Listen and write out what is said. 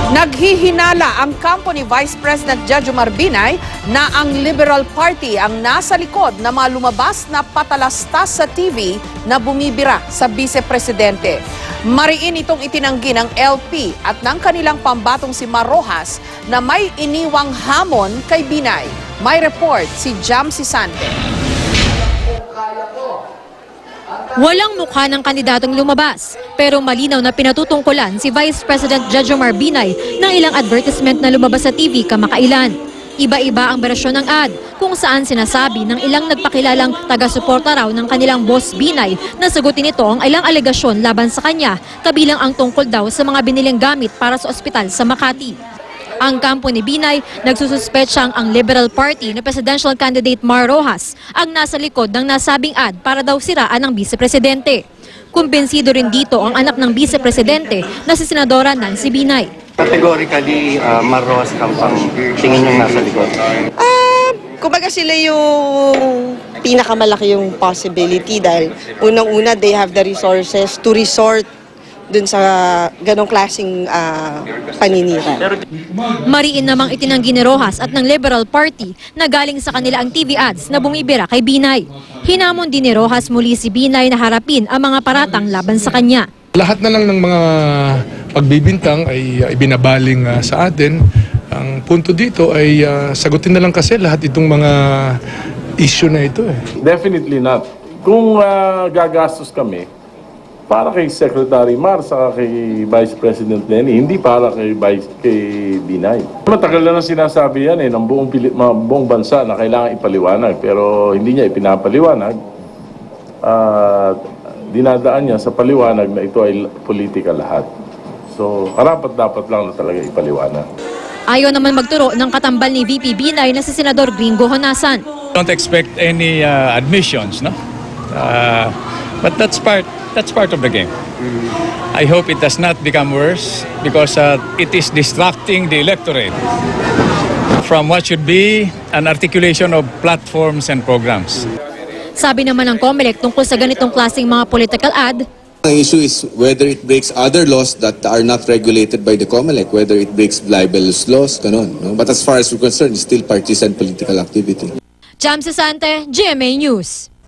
Naghihinala ang kampo ni Vice President Jejomar Binay na ang Liberal Party ang nasa likod na mga lumabas na patalastas sa TV na bumibira sa Vice-Presidente. Mariin itong itinanggi ng LP at ng kanilang pambatong si Mar Rojas na may iniwang hamon kay Binay. May report si Jam Sisante. Walang mukha ng kandidatong lumabas, pero malinaw na pinatutungkulan si Vice President Jejomar Binay ng ilang advertisement na lumabas sa TV kamakailan. Iba-iba ang berasyon ng ad, kung saan sinasabi ng ilang nagpakilalang taga-suporta raw ng kanilang boss Binay na sagutin nito ang ilang alegasyon laban sa kanya, kabilang ang tungkol daw sa mga biniling gamit para sa ospital sa Makati. Ang kampo ni Binay, nagsususpetsang ang Liberal Party na presidential candidate Mar Rojas ang nasa likod ng nasabing ad para daw siraan ng Vice-Presidente. Kumbensido rin dito ang anak ng Vice-Presidente na si Senadora Nancy Binay. Categorically, Mar Rojas kampang tingin yung nasa likod. Kumbaga sila yung pinakamalaki yung possibility dahil unang-una they have the resources to resort dun sa ganong klaseng paninira. Mariin namang itinanggi ni Rojas at ng Liberal Party na galing sa kanila ang TV ads na bumibira kay Binay. Hinamon din ni Rojas muli si Binay na harapin ang mga paratang laban sa kanya. Lahat na lang ng mga pagbibintang ay ibinabaling sa atin. Ang punto dito ay sagutin na lang kasi lahat itong mga issue na ito. Definitely not. Kung gagastos kami, para kay Secretary Mar saka kay Vice President Lenny, hindi para kay Binay. Matagal na sinasabi yan ng buong bansa na kailangan ipaliwanag, pero hindi niya ipinapaliwanag. Dinadaan niya sa paliwanag na ito ay politika lahat. So, dapat lang na talaga ipaliwanag. Ayaw naman magturo ng katambal ni VP Binay na si Senador Gringo Honasan. Don't expect any admissions, no? But that's part of the game. I hope it does not become worse because it is distracting the electorate from what should be an articulation of platforms and programs. Sabi naman ng COMELEC tungkol sa ganitong klaseng mga political ad, ang issue is whether it breaks other laws that are not regulated by the COMELEC, whether it breaks libelous laws, ganun. No? But as far as we're concerned, it's still partisan political activity. Jam Sisante, GMA News.